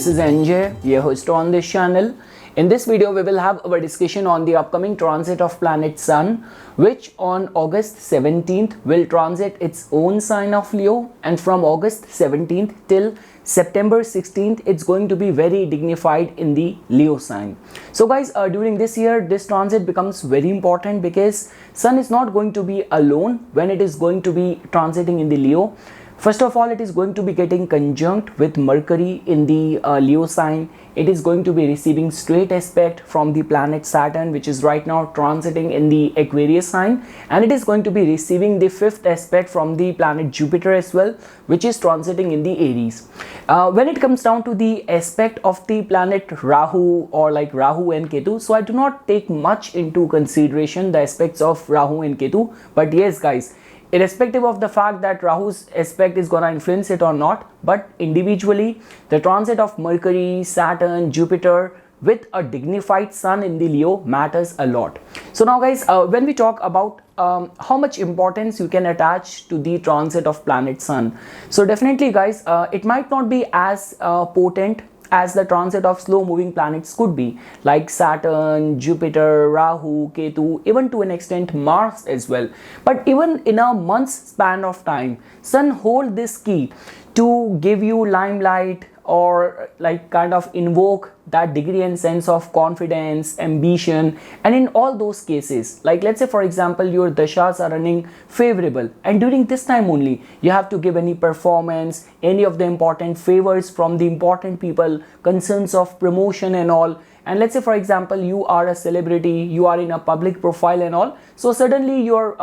This is NJ, your host on this channel. In this video, we will have our discussion on the upcoming transit of planet Sun, which on August 17th will transit its own sign of Leo, and from August 17th till September 16th, it's going to be very dignified in the Leo sign. So guys, during this year, this transit becomes very important because Sun is not going to be alone when it is going to be transiting in the Leo. First of all, it is going to be getting conjunct with Mercury in the Leo sign. It is going to be receiving straight aspect from the planet Saturn, which is right now transiting in the Aquarius sign, and it is going to be receiving the fifth aspect from the planet Jupiter as well, which is transiting in the Aries. When it comes down to the aspect of the planet Rahu, or like Rahu and Ketu, so I do not take much into consideration the aspects of Rahu and Ketu, but yes guys, irrespective of the fact that Rahu's aspect is gonna influence it or not, but individually the transit of Mercury, Saturn, Jupiter with a dignified Sun in the Leo matters a lot. So now guys, when we talk about how much importance you can attach to the transit of planet Sun, so definitely guys, it might not be as potent as the transit of slow moving planets could be, like Saturn, Jupiter, Rahu, Ketu, even to an extent Mars as well. But even in a month's span of time, Sun hold this key to give you limelight, or like kind of invoke that degree and sense of confidence, ambition. And in all those cases, like let's say for example your dashas are running favorable, and during this time only you have to give any performance, any of the important favors from the important people, concerns of promotion and all. And let's say for example you are a celebrity, you are in a public profile and all, so suddenly your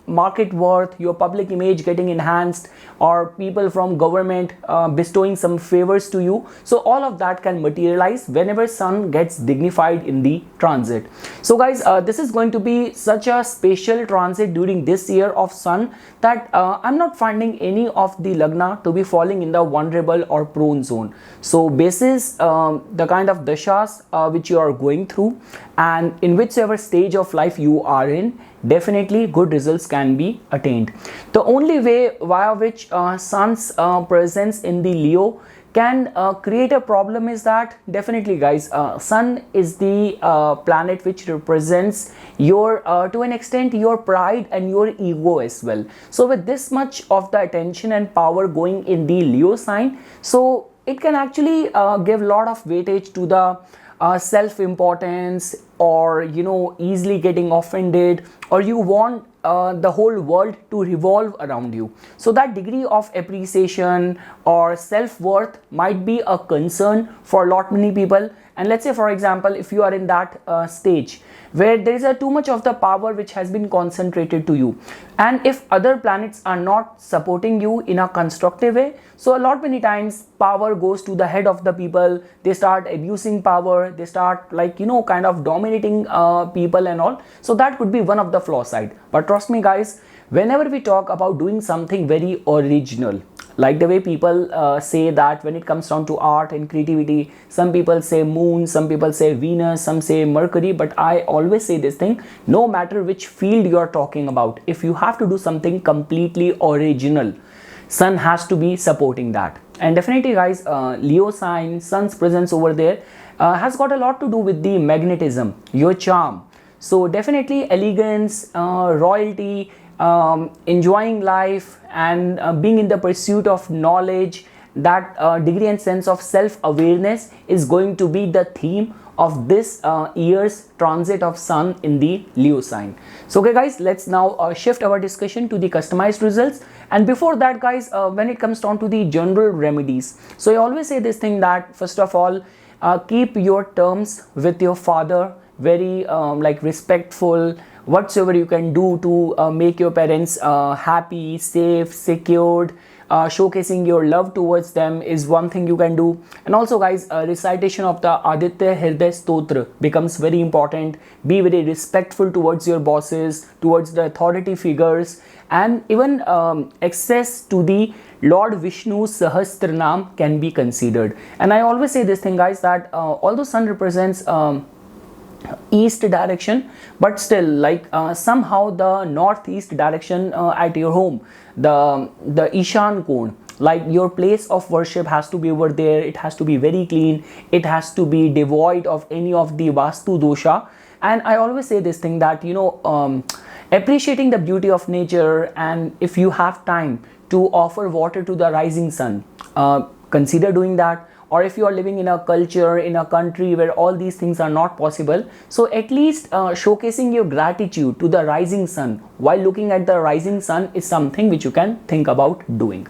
market worth, your public image getting enhanced, or people from government bestowing some favors to you, so all of that can materialize whenever Sun gets dignified in the transit. So guys, this is going to be such a special transit during this year of Sun that I'm not finding any of the lagna to be falling in the vulnerable or prone zone. So basis the kind of dashas which you are going through, and in whichever stage of life you are in, definitely good results can be attained. The only way via which Sun's presence in the Leo can create a problem is that definitely guys, Sun is the planet which represents your to an extent your pride and your ego as well. So with this much of the attention and power going in the Leo sign, so it can actually give a lot of weightage to the self-importance, or you know, easily getting offended, or you want the whole world to revolve around you. So that degree of appreciation or self-worth might be a concern for a lot many people. And let's say for example, if you are in that stage where there is too much of the power which has been concentrated to you, and if other planets are not supporting you in a constructive way, so a lot many times power goes to the head of the people, they start abusing power, they start like, you know, kind of dominating people and all. So that could be one of the flaw side. But trust me guys, whenever we talk about doing something very original, like the way people say that when it comes down to art and creativity, some people say moon, some people say Venus, some say Mercury, but I always say this thing, no matter which field you are talking about, if you have to do something completely original, Sun has to be supporting that. And definitely guys, Leo sign, Sun's presence over there has got a lot to do with the magnetism, your charm. So definitely elegance, royalty, enjoying life, and being in the pursuit of knowledge, that degree and sense of self-awareness is going to be the theme of this year's transit of Sun in the Leo sign. So okay guys, let's now shift our discussion to the customized results. And before that guys, when it comes down to the general remedies, so I always say this thing that first of all, keep your terms with your father very like respectful. Whatsoever you can do to make your parents happy, safe, secured, showcasing your love towards them is one thing you can do. And also guys, recitation of the Aditya Hriday Stotra becomes very important. Be very respectful towards your bosses, towards the authority figures, and even access to the Lord Vishnu's Sahasranam can be considered. And I always say this thing guys, that although Sun represents east direction, but still like somehow the northeast direction at your home, the Ishan Kon, like your place of worship has to be over there. It has to be very clean. It has to be devoid of any of the vastu dosha. And I always say this thing that, appreciating the beauty of nature, and if you have time to offer water to the rising sun, consider doing that. Or if you are living in a culture, in a country where all these things are not possible, so at least showcasing your gratitude to the rising sun while looking at the rising sun is something which you can think about doing.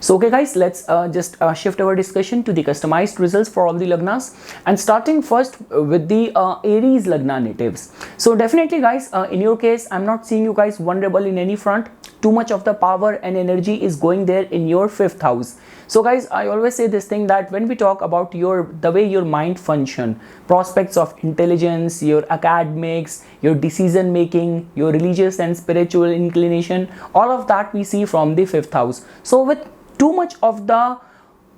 So okay guys, let's just shift our discussion to the customized results for all the lagnas, and starting first with the Aries lagna natives. So definitely guys, in your case, I'm not seeing you guys vulnerable in any front. Too much of the power and energy is going there in your 5th house. So guys, I always say this thing that when we talk about the way your mind function, prospects of intelligence, your academics, your decision making, your religious and spiritual inclination, all of that we see from the 5th house. So with too much of the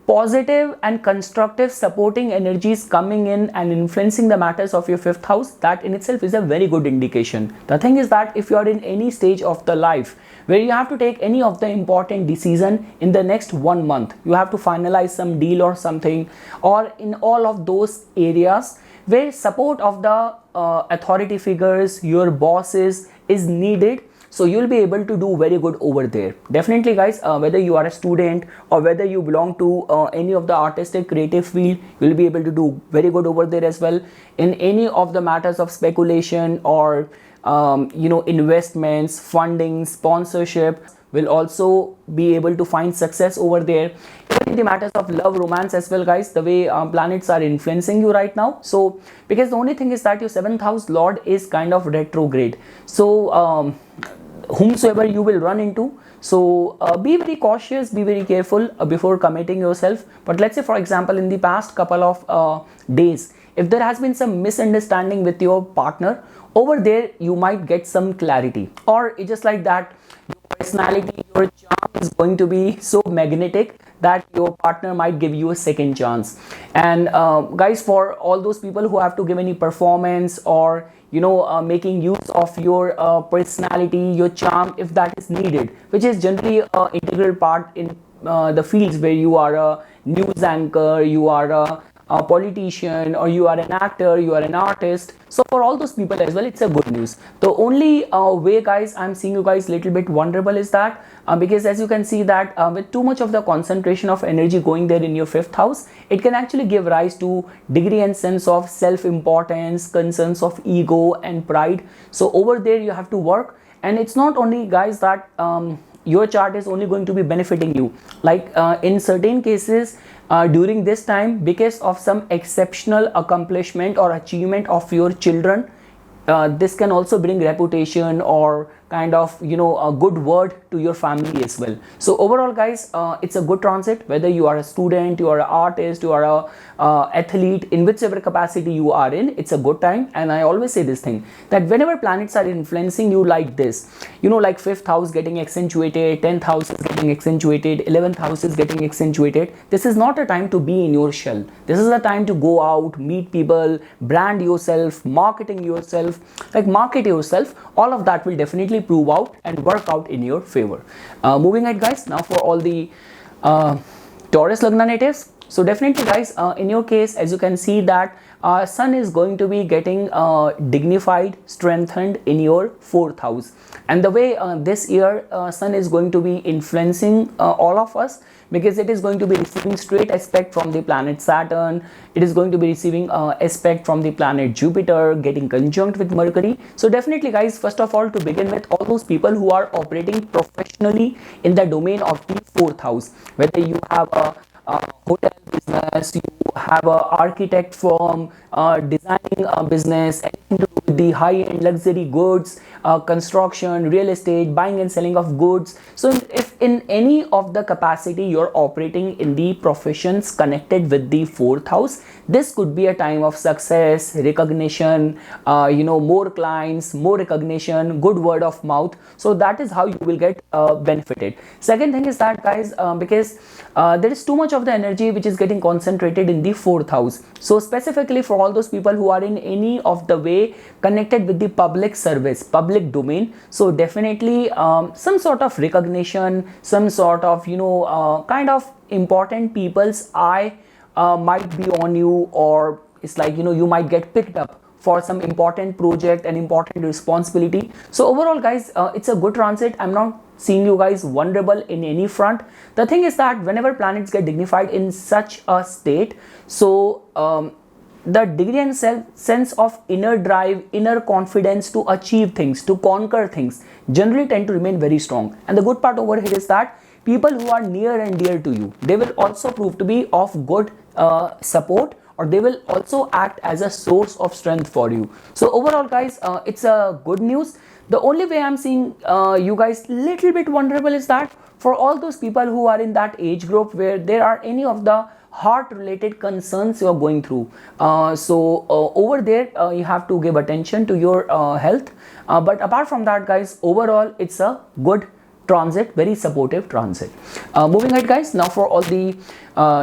positive and constructive supporting energies coming in and influencing the matters of your 5th house, that in itself is a very good indication. The thing is that if you are in any stage of the life where you have to take any of the important decision in the next 1 month, you have to finalize some deal or something, or in all of those areas where support of the authority figures, your bosses is needed, so you'll be able to do very good over there. Definitely guys, whether you are a student or whether you belong to any of the artistic creative field, you'll be able to do very good over there as well. In any of the matters of speculation or investments, funding, sponsorship, will also be able to find success over there. Even in the matters of love, romance as well guys, the way planets are influencing you right now. So because the only thing is that your 7th house lord is kind of retrograde, so whomsoever you will run into, so be very cautious, be very careful before committing yourself. But let's say for example, in the past couple of days, if there has been some misunderstanding with your partner, over there you might get some clarity, or it's just like that your personality, your charm is going to be so magnetic that your partner might give you a second chance. And guys, for all those people who have to give any performance or making use of your personality, your charm, if that is needed, which is generally an integral part in the fields where you are a news anchor, you are a politician, or you are an actor, you are an artist. So for all those people as well, it's a good news. The only way guys I'm seeing you guys little bit vulnerable is that because as you can see that with too much of the concentration of energy going there in your 5th house, it can actually give rise to degree and sense of self-importance, concerns of ego and pride. So over there you have to work. And it's not only guys that your chart is only going to be benefiting you, like in certain cases during this time, because of some exceptional accomplishment or achievement of your children, this can also bring reputation or kind of a good word to your family as well. So overall guys, it's a good transit, whether you are a student, you are an artist, you are a athlete, in whichever capacity you are in, it's a good time. And I always say this thing that whenever planets are influencing you like this, like 5th house getting accentuated, 10th house is getting accentuated, 11th house is getting accentuated, this is not a time to be in your shell. This is a time to go out, meet people, brand yourself, marketing yourself, market yourself. All of that will definitely prove out and work out in your favor. Moving ahead guys, now for all the Taurus lagna natives. So definitely guys, in your case, as you can see that sun is going to be getting dignified, strengthened in your 4th house. And the way this year sun is going to be influencing all of us, because it is going to be receiving straight aspect from the planet Saturn, it is going to be receiving aspect from the planet Jupiter, getting conjunct with Mercury. So definitely guys, first of all, to begin with, all those people who are operating professionally in the domain of the 4th house, whether you have a hotel business, you have a architect firm, designing a business, anything to do with the high-end luxury goods, construction, real estate, buying and selling of goods. So if in any of the capacity you're operating in the professions connected with the 4th house, this could be a time of success, recognition, more clients, more recognition, good word of mouth. So that is how you will get benefited. Second thing is that guys, because there is too much of the energy which is getting concentrated in the 4th house. So specifically for all those people who are in any of the way connected with the public service, public domain, so definitely some sort of recognition, some sort of kind of important people's eye might be on you, or it's like you might get picked up for some important project and important responsibility. So overall guys, it's a good transit. I'm not seeing you guys vulnerable in any front. The thing is that whenever planets get dignified in such a state, so the degree and sense of inner drive, inner confidence to achieve things, to conquer things, generally tend to remain very strong. And the good part over here is that people who are near and dear to you, they will also prove to be of good support, or they will also act as a source of strength for you. So overall guys, it's a good news. The only way I'm seeing you guys little bit vulnerable is that for all those people who are in that age group where there are any of the heart related concerns you are going through, over there you have to give attention to your health, but apart from that guys, overall it's a good transit, very supportive transit. Moving ahead guys, now for all the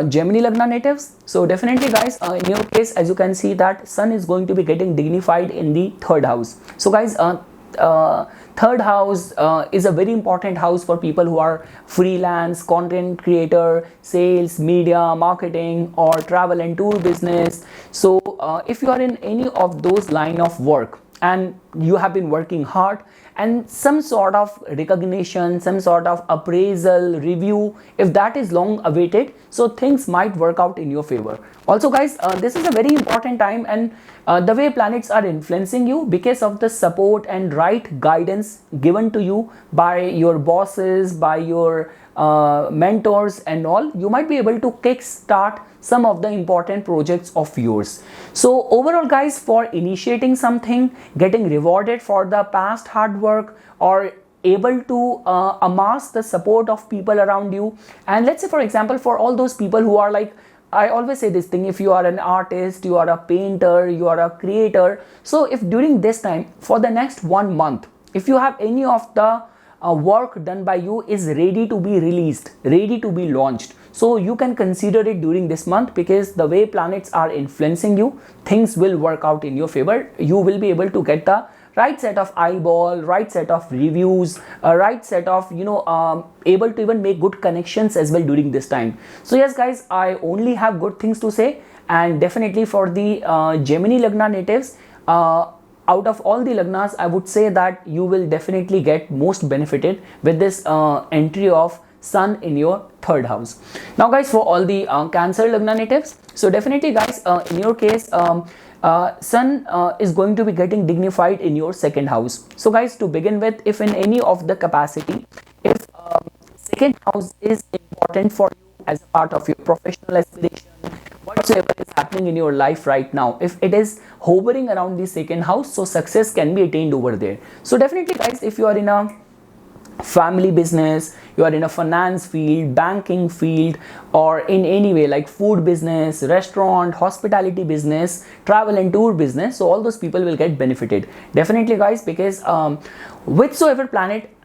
Gemini Lagna natives. So definitely guys, in your case, as you can see that Sun is going to be getting dignified in the third house. So guys, third house is a very important house for people who are freelance, content creator, sales, media, marketing, or travel and tour business. So if you are in any of those line of work and you have been working hard, and some sort of recognition, some sort of appraisal, review, if that is long awaited, so things might work out in your favor. Also guys, this is a very important time, and the way planets are influencing you because of the support and right guidance given to you by your bosses, by your mentors and all, you might be able to kickstart some of the important projects of yours. So overall guys, for initiating something, getting rewarded for the past hard work, or able to amass the support of people around you. And let's say for example, for all those people who are like, I always say this thing, if you are an artist, you are a painter, you are a creator, so if during this time for the next 1 month, if you have any of the work done by you is ready to be released, ready to be launched, so you can consider it during this month, because the way planets are influencing you, things will work out in your favor. You will be able to get the right set of eyeball, right set of reviews, a right set of able to even make good connections as well during this time. So yes guys, I only have good things to say. And definitely for the Gemini Lagna natives, out of all the Lagnas, I would say that you will definitely get most benefited with this entry of Sun in your third house. Now guys, for all the Cancer Lagna natives, so definitely guys, in your case, Sun is going to be getting dignified in your second house. So guys, to begin with, if in any of the capacity, if second house is important for you as a part of your professional aspiration, whatsoever is happening in your life right now, if it is hovering around the second house, so success can be attained over there. So definitely guys, if you are in a family business, you are in a finance field, banking field, or in any way like food business, restaurant, hospitality business, travel and tour business, so all those people will get benefited definitely guys, because whichsoever planet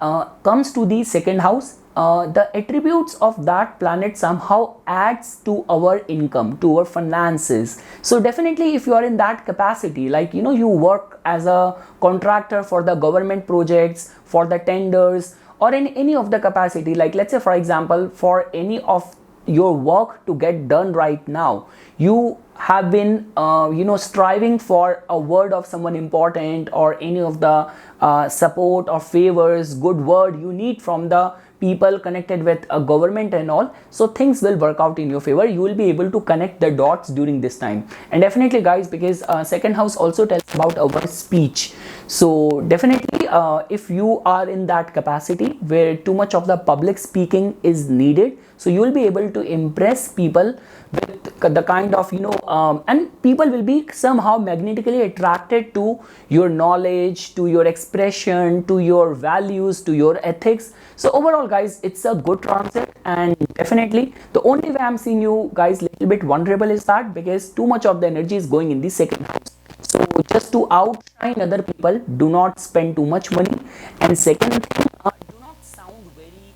comes to the second house, the attributes of that planet somehow adds to our income, to our finances. So definitely if you are in that capacity, like you work as a contractor for the government projects, for the tenders, or in any of the capacity, like let's say for example, for any of your work to get done right now, you have been striving for a word of someone important, or any of the support or favors, good word you need from the people connected with a government and all, so things will work out in your favor. You will be able to connect the dots during this time. And definitely guys, because second house also tells about our speech, so definitely if you are in that capacity where too much of the public speaking is needed, so you will be able to impress people with the kind of and people will be somehow magnetically attracted to your knowledge, to your expression, to your values, to your ethics. So overall guys, it's a good transit. And definitely the only way I'm seeing you guys little bit vulnerable is that because too much of the energy is going in the second house. So just to outshine other people, do not spend too much money. And second thing, do not sound very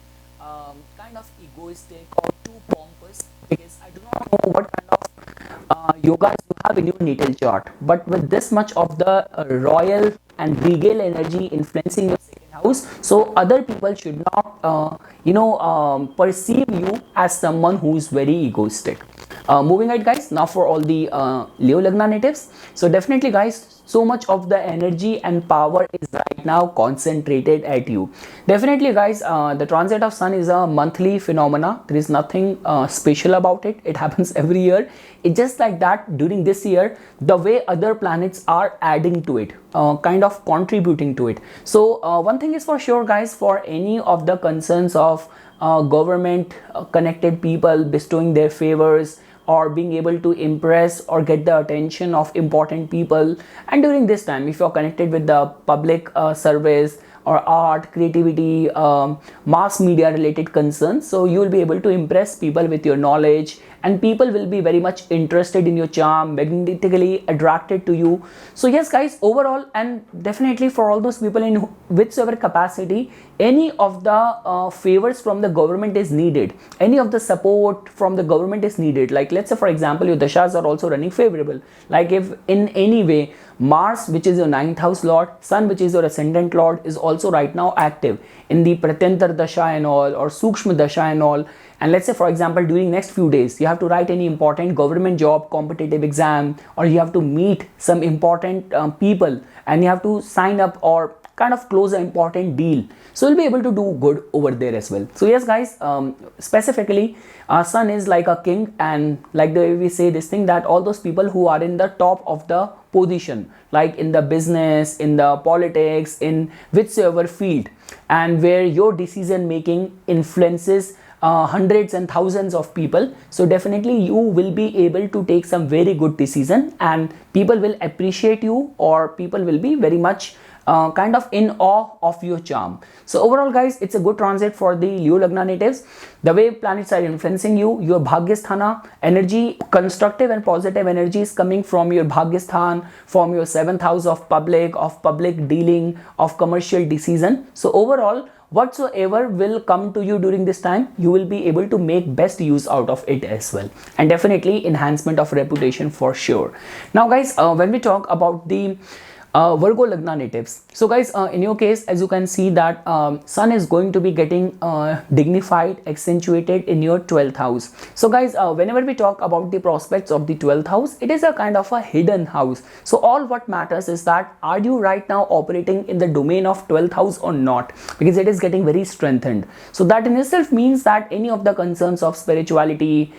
kind of egoistic or too pompous, because I do not know what kind of yogas you have in your natal chart, but with this much of the royal and regal energy influencing your second house, so other people should not perceive you as someone who is very egoistic. Moving ahead guys, now for all the Leo Lagna natives, so definitely guys, so much of the energy and power is right now concentrated at you. Definitely guys, the transit of sun is a monthly phenomena. There is nothing special about it. It happens every year. It's just like that during this year, the way other planets are adding to it, kind of contributing to it. So one thing is for sure guys, for any of the concerns of government connected people bestowing their favors or being able to impress or get the attention of important people, and during this time if you're connected with the public service or art, creativity, mass media related concerns, so you will be able to impress people with your knowledge, and people will be very much interested in your charm, magnetically attracted to you. So yes guys, overall, and definitely for all those people in whichever capacity any of the favors from the government is needed, any of the support from the government is needed, like let's say for example your dashas are also running favorable, like if in any way Mars, which is your 9th house lord, Sun, which is your ascendant lord, is also right now active in the Pratyanta dasha and all, or Sukshma dasha and all, and let's say for example during next few days you have to write any important government job, competitive exam, or you have to meet some important people and you have to sign up or kind of close an important deal, so you'll be able to do good over there as well. So yes guys, specifically Sun is like a king, and like the way we say this thing, that all those people who are in the top of the position, like in the business, in the politics, in whichever field, and where your decision making influences hundreds and thousands of people, so definitely you will be able to take some very good decision, and people will appreciate you, or people will be very much kind of in awe of your charm. So overall guys, it's a good transit for the Leo Lagna natives. The way planets are influencing you, your Bhagyasthana energy, constructive and positive energy is coming from your Bhagyasthan, from your 7th house of public dealing, of commercial decision. So overall, whatsoever will come to you during this time, you will be able to make best use out of it as well, and definitely enhancement of reputation for sure. Now guys, when we talk about the Virgo Lagna natives, so guys, in your case, as you can see that Sun is going to be getting dignified, accentuated in your 12th house. So guys, whenever we talk about the prospects of the 12th house, it is a kind of a hidden house. So all what matters is that are you right now operating in the domain of 12th house or not, because it is getting very strengthened. So that in itself means that any of the concerns of spirituality,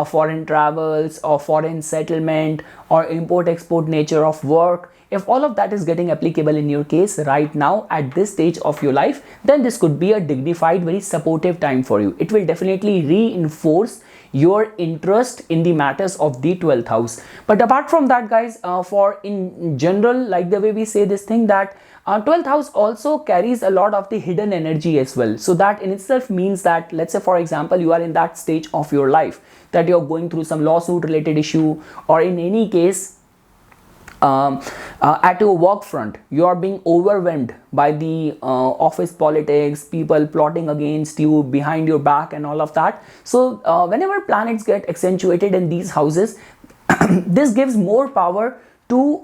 foreign travels or foreign settlement or import export nature of work, if all of that is getting applicable in your case right now at this stage of your life, then this could be a dignified, very supportive time for you. It will definitely reinforce your interest in the matters of the 12th house. But apart from that guys, for in general, like the way we say this thing, that 12th house also carries a lot of the hidden energy as well. So that in itself means that, let's say for example, you are in that stage of your life that you're going through some lawsuit related issue, or in any case at your work front you are being overwhelmed by the office politics, people plotting against you behind your back and all of that. So whenever planets get accentuated in these houses, this gives more power to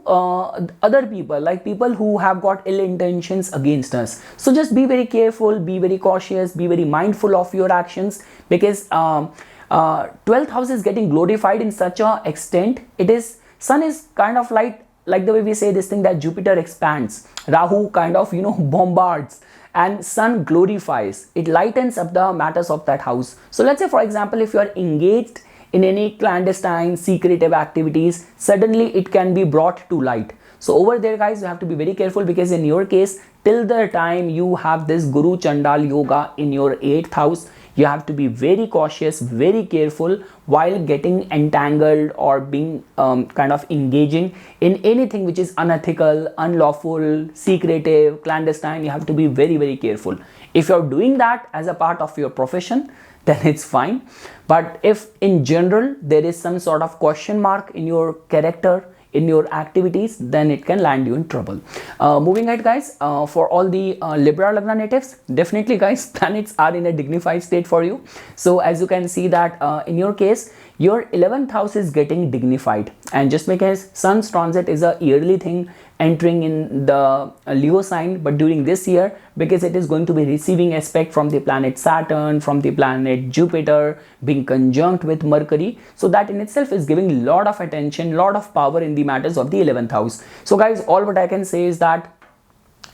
other people, like people who have got ill intentions against us. So just be very careful, be very cautious, be very mindful of your actions, because 12th house is getting glorified in such a extent. It is, Sun is kind of like the way we say this thing, that Jupiter expands, Rahu kind of bombards, and Sun glorifies. It lightens up the matters of that house. So let's say for example, if you are engaged in any clandestine secretive activities, suddenly it can be brought to light. So over there guys, you have to be very careful, because in your case, till the time you have this Guru Chandal yoga in your 8th house, you have to be very cautious, very careful while getting entangled or being kind of engaging in anything which is unethical, unlawful, secretive, clandestine. You have to be very, very careful. If you're doing that as a part of your profession, then it's fine. But if in general there is some sort of question mark in your character, in your activities, then it can land you in trouble. Moving ahead guys, for all the Libra Lagna natives, definitely guys, planets are in a dignified state for you. So as you can see that in your case, your 11th house is getting dignified. And just because Sun's transit is a yearly thing entering in the Leo sign, but during this year, because it is going to be receiving aspect from the planet Saturn, from the planet Jupiter being conjunct with Mercury, so that in itself is giving a lot of attention, lot of power in the matters of the 11th house. So guys, all what I can say is that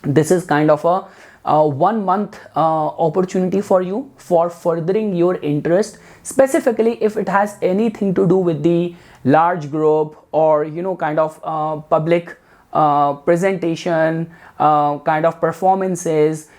this is kind of a 1 month opportunity for you for furthering your interest, specifically if it has anything to do with the large group or kind of public presentation, kind of performances,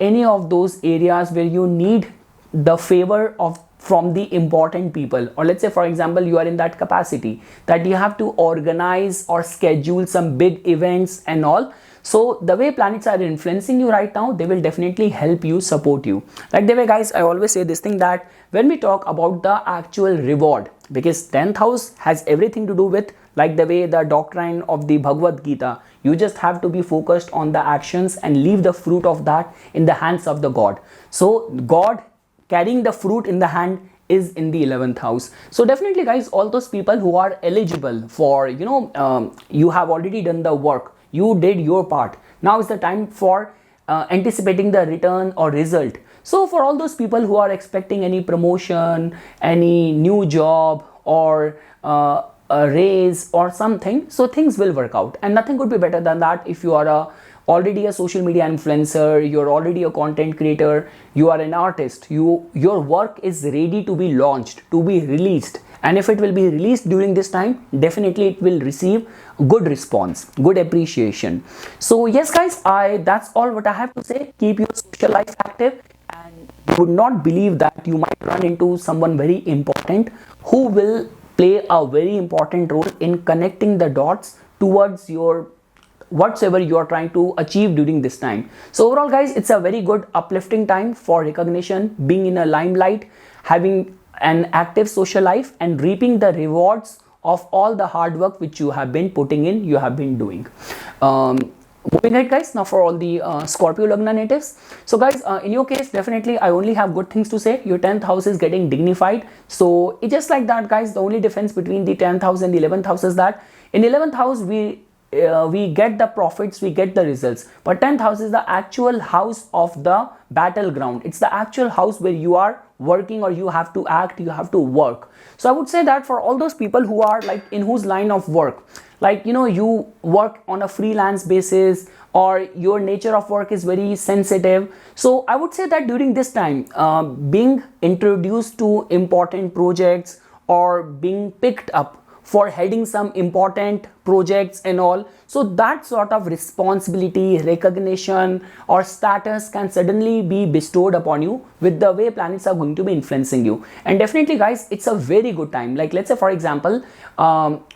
any of those areas where you need the favor of from the important people. Or let's say for example you are in that capacity that you have to organize or schedule some big events and all. So the way planets are influencing you right now, they will definitely help you, support you. Like the way guys, I always say this thing that when we talk about the actual reward, because 10th house has everything to do with, like the way the doctrine of the Bhagavad Gita, you just have to be focused on the actions and leave the fruit of that in the hands of the God. So God carrying the fruit in the hand is in the 11th house. So definitely guys, all those people who are eligible for, you have already done the work, you did your part. Now is the time for anticipating the return or result. So for all those people who are expecting any promotion, any new job, or a raise or something, so things will work out. And nothing could be better than that. If you are already a social media influencer, you're already a content creator, you are an artist, your work is ready to be launched, to be released. And if it will be released during this time, definitely it will receive good response, good appreciation. So yes guys, that's all what I have to say. Keep your social life active, and you would not believe that you might run into someone very important who will play a very important role in connecting the dots towards your whatsoever you are trying to achieve during this time. So overall guys, it's a very good uplifting time for recognition, being in a limelight, having an active social life, and reaping the rewards of all the hard work which you have been putting in, you have been doing. Moving ahead guys, now for all the Scorpio Lagna natives. So guys, in your case, definitely I only have good things to say. Your 10th house is getting dignified. So it's just like that guys, the only difference between the 10th house and the 11th house is that in 11th house we get the profits, we get the results, but 10th house is the actual house of the battleground. It's the actual house where you are working, or you have to act, you have to work. So I would say that for all those people who are like in whose line of work, like you work on a freelance basis, or your nature of work is very sensitive, so I would say that during this time being introduced to important projects or being picked up for heading some important projects and all, so that sort of responsibility, recognition or status can suddenly be bestowed upon you with the way planets are going to be influencing you. And definitely guys, it's a very good time. Like let's say for example,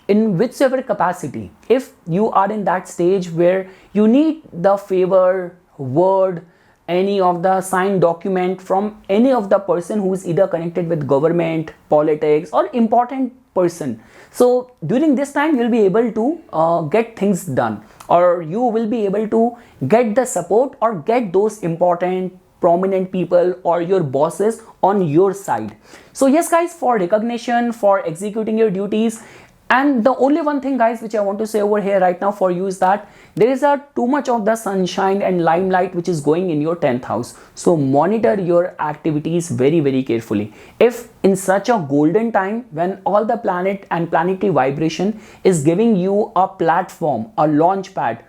in whichever capacity, if you are in that stage where you need the favor, word, any of the signed document from any of the person who is either connected with government, politics or important person, so during this time you'll be able to get things done, or you will be able to get the support or get those important prominent people or your bosses on your side. So yes guys, for recognition, for executing your duties. And the only one thing guys which I want to say over here right now for you is that there is too much of the sunshine and limelight which is going in your 10th house. So monitor your activities very, very carefully. If in such a golden time when all the planet and planetary vibration is giving you a platform, a launch pad,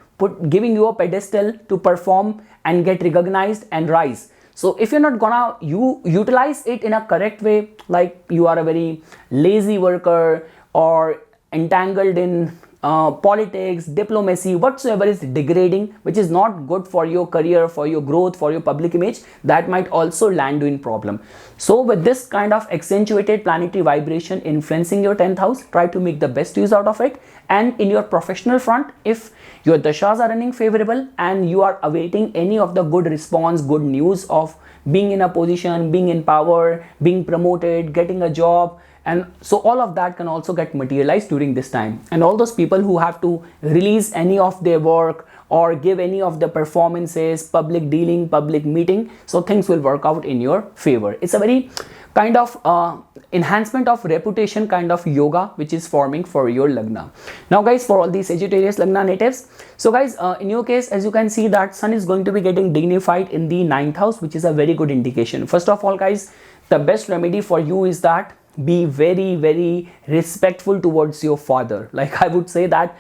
giving you a pedestal to perform and get recognized and rise. So if you're not gonna utilize it in a correct way, like you are a very lazy worker or entangled in politics, diplomacy, whatsoever is degrading, which is not good for your career, for your growth, for your public image, that might also land you in problem. So with this kind of accentuated planetary vibration influencing your 10th house, try to make the best use out of it. And in your professional front, if your dashas are running favorable and you are awaiting any of the good response, good news of being in a position, being in power, being promoted, getting a job, and so all of that can also get materialized during this time. And all those people who have to release any of their work or give any of the performances, public dealing, public meeting, so things will work out in your favor. It's a very kind of enhancement of reputation kind of yoga which is forming for your Lagna. Now guys, for all these Sagittarius Lagna natives, so guys, in your case, as you can see that Sun is going to be getting dignified in the 9th house, which is a very good indication. First of all guys, the best remedy for you is that be very respectful towards your father. Like I would say that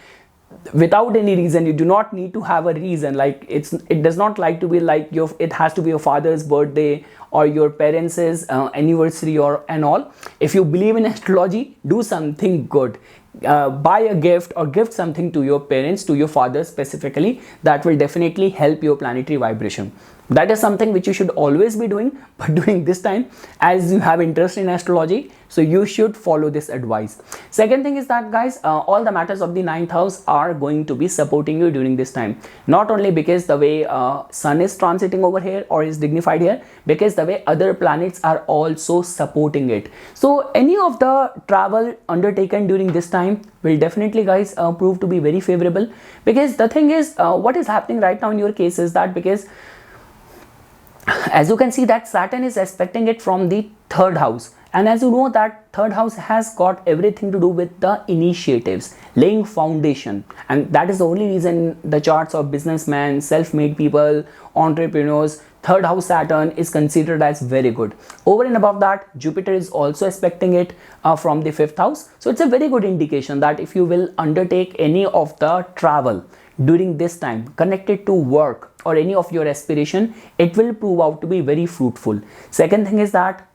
without any reason, you do not need to have a reason, like it does not like to be like it has to be your father's birthday or your parents' anniversary or and all. If you believe in astrology, do something good, buy a gift or gift something to your parents, to your father specifically. That will definitely help your planetary vibration. That is something which you should always be doing, but during this time, as you have interest in astrology, so you should follow this advice. Second thing is that guys, all the matters of the 9th house are going to be supporting you during this time. Not only because the way Sun is transiting over here or is dignified here, because the way other planets are also supporting it. So any of the travel undertaken during this time will definitely guys prove to be very favorable. Because the thing is, what is happening right now in your case is that because as you can see that Saturn is aspecting it from the 3rd house, and as you know that 3rd house has got everything to do with the initiatives, laying foundation, and that is the only reason the charts of businessmen, self-made people, entrepreneurs, 3rd house Saturn is considered as very good. Over and above that, Jupiter is also aspecting it from the 5th house, so it's a very good indication that if you will undertake any of the travel during this time connected to work or any of your aspiration, it will prove out to be very fruitful. Second thing is that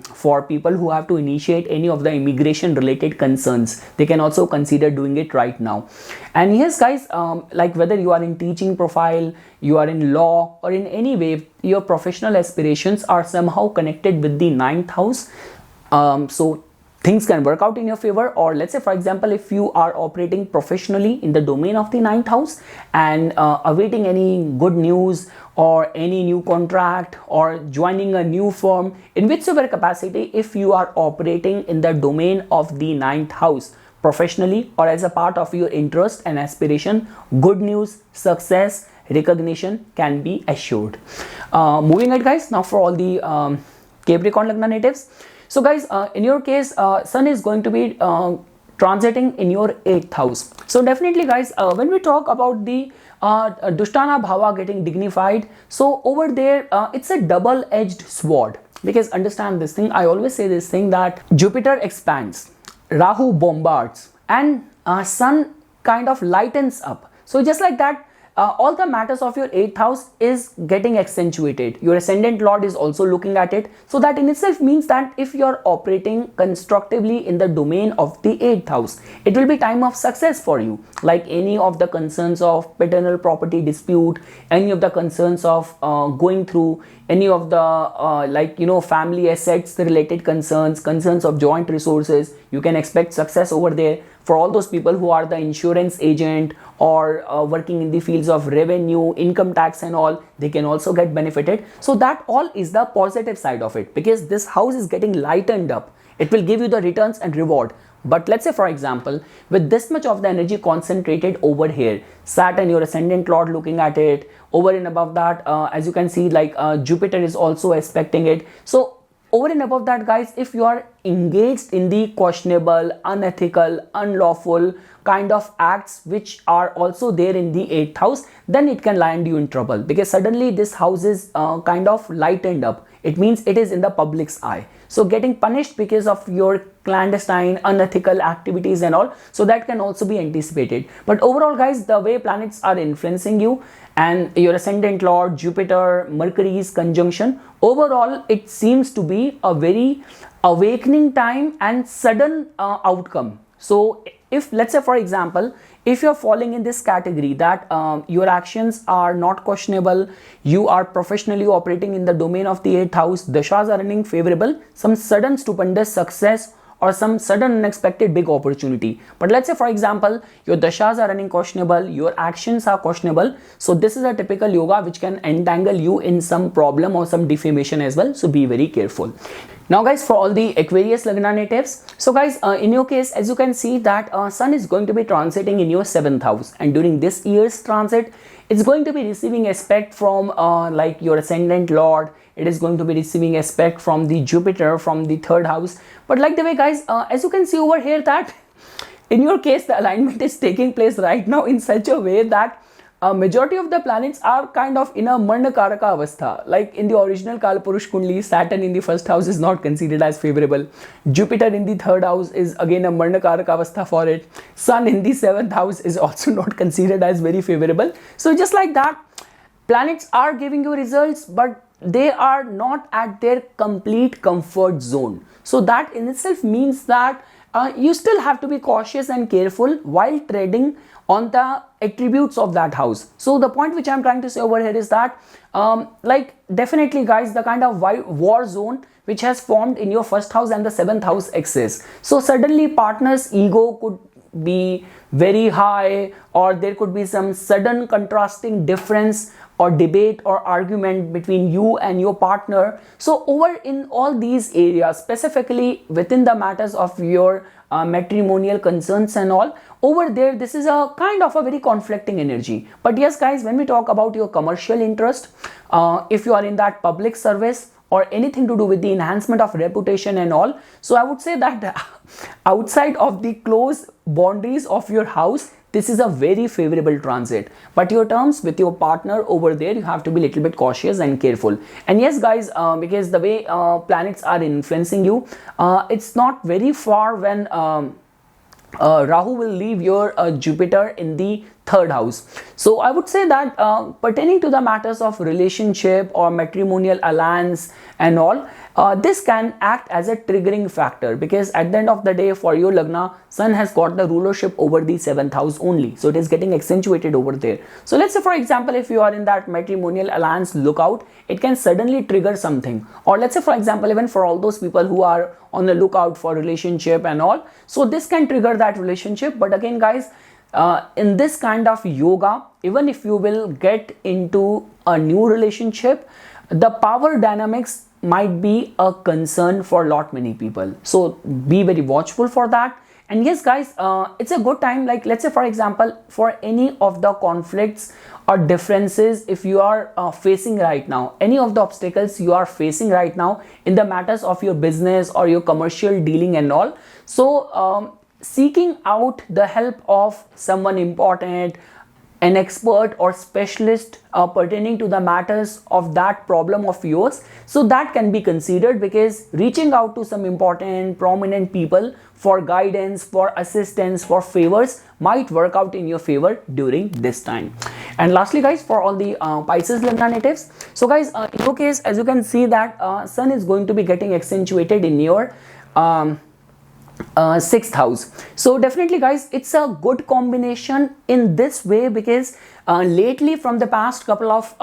for people who have to initiate any of the immigration related concerns, they can also consider doing it right now. And yes guys, like whether you are in teaching profile, you are in law, or in any way your professional aspirations are somehow connected with the 9th house, so things can work out in your favor. Or let's say for example, if you are operating professionally in the domain of the 9th house and awaiting any good news or any new contract or joining a new firm, in whichever capacity, if you are operating in the domain of the 9th house professionally or as a part of your interest and aspiration, good news, success, recognition can be assured. Moving ahead guys, now for all the Capricorn Lagna natives. So guys, in your case, Sun is going to be transiting in your 8th house. So definitely guys, when we talk about the Dushtana Bhava getting dignified, so over there, it's a double-edged sword. Because understand this thing, I always say this thing that Jupiter expands, Rahu bombards, and Sun kind of lightens up. So just like that, all the matters of your 8th house is getting accentuated. Your ascendant lord is also looking at it. So that in itself means that if you are operating constructively in the domain of the 8th house, it will be time of success for you. Like any of the concerns of paternal property dispute, any of the concerns of going through any of the family assets related concerns of joint resources, you can expect success over there. For all those people who are the insurance agent or working in the fields of revenue, income tax and all, they can also get benefited. So that all is the positive side of it, because this house is getting lightened up. It will give you the returns and reward. But let's say for example, with this much of the energy concentrated over here, Saturn, your ascendant lord, looking at it, over and above that, as you can see, like Jupiter is also aspecting it. So over and above that guys, if you are engaged in the questionable, unethical, unlawful kind of acts which are also there in the 8th house, then it can land you in trouble, because suddenly this house is kind of lightened up. It means it is in the public's eye. So getting punished because of your clandestine, unethical activities and all, so that can also be anticipated. But overall guys, the way planets are influencing you and your ascendant lord, Jupiter, Mercury's conjunction, overall it seems to be a very awakening time and sudden outcome. So if let's say for example, if you're falling in this category that your actions are not questionable, you are professionally operating in the domain of the 8th house, dashas are running favorable, some sudden stupendous success or some sudden unexpected big opportunity. But let's say for example, your dashas are running questionable, your actions are questionable, so this is a typical yoga which can entangle you in some problem or some defamation as well, so be very careful. Now guys, for all the Aquarius Lagna natives, so guys, in your case, as you can see that Sun is going to be transiting in your 7th house, and during this year's transit, it's going to be receiving aspect from like your ascendant lord. It is going to be receiving aspect from the Jupiter from the 3rd house. But like the way guys, as you can see over here that in your case, the alignment is taking place right now in such a way that majority of the planets are kind of in a Marna Karaka Avastha. Like in the original Kalpurush Kundli, Saturn in the 1st house is not considered as favorable. Jupiter in the 3rd house is again a Marna Karaka Avastha for it. Sun in the 7th house is also not considered as very favorable. So just like that, planets are giving you results, but they are not at their complete comfort zone. So that in itself means that you still have to be cautious and careful while treading on the attributes of that house. So the point which I'm trying to say over here is that like definitely guys, the kind of war zone which has formed in your 1st house and the 7th house exists. So suddenly partner's ego could be very high, or there could be some sudden contrasting difference or debate or argument between you and your partner. So over in all these areas, specifically within the matters of your matrimonial concerns and all, over there this is a kind of a very conflicting energy. But yes guys, when we talk about your commercial interest, if you are in that public service or anything to do with the enhancement of reputation and all, so I would say that outside of the close boundaries of your house, this is a very favorable transit. But your terms with your partner over there, you have to be a little bit cautious and careful. And yes guys, because the way planets are influencing you, it's not very far when Rahu will leave your Jupiter in the 3rd house. So I would say that pertaining to the matters of relationship or matrimonial alliance and all, this can act as a triggering factor, because at the end of the day for your Lagna, Sun has got the rulership over the 7th house only. So it is getting accentuated over there. So let's say for example, if you are in that matrimonial alliance lookout, it can suddenly trigger something. Or let's say for example, even for all those people who are on the lookout for relationship and all, so this can trigger that relationship. But again guys, in this kind of yoga, even if you will get into a new relationship, the power dynamics might be a concern for lot many people. So be very watchful for that. And yes guys, it's a good time, like let's say for example, for any of the conflicts or differences if you are facing right now, any of the obstacles you are facing right now in the matters of your business or your commercial dealing and all, so seeking out the help of someone important, an expert or specialist pertaining to the matters of that problem of yours, so that can be considered, because reaching out to some important prominent people for guidance, for assistance, for favors might work out in your favor during this time. And lastly guys, for all the Pisces Lagna natives, so guys, in your case, as you can see that Sun is going to be getting accentuated in your 6th house. So definitely guys, it's a good combination in this way, because lately from the past couple of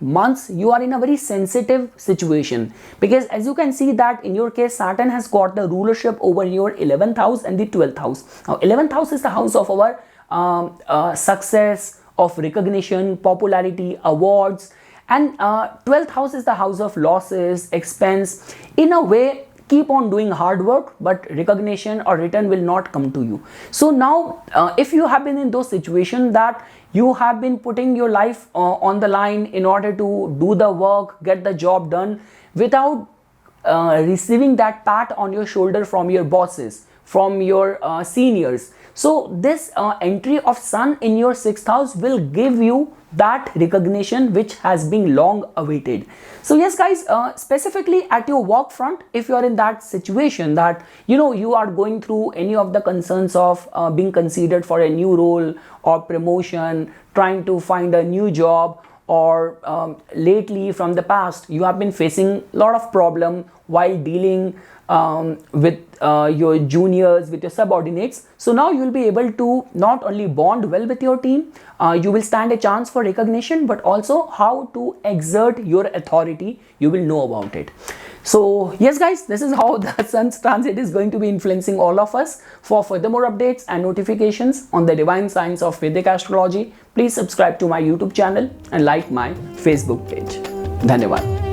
months, you are in a very sensitive situation, because as you can see that in your case, Saturn has got the rulership over your 11th house and the 12th house. Now 11th house is the house of our success, of recognition, popularity, awards, and 12th house is the house of losses, expense. In a way, keep on doing hard work, but recognition or return will not come to you. So now if you have been in those situations that you have been putting your life on the line in order to do the work, get the job done without receiving that pat on your shoulder from your bosses, from your seniors, so this entry of Sun in your 6th house will give you that recognition which has been long awaited. So yes guys, specifically at your work front, if you are in that situation that you are going through any of the concerns of being considered for a new role or promotion, trying to find a new job, or lately from the past you have been facing a lot of problem while dealing with your juniors, with your subordinates. So now you will be able to not only bond well with your team, you will stand a chance for recognition, but also how to exert your authority, you will know about it. So yes guys, this is how the Sun's transit is going to be influencing all of us. For further more updates and notifications on the divine science of Vedic astrology, please subscribe to my YouTube channel and like my Facebook page. Dhanyavad.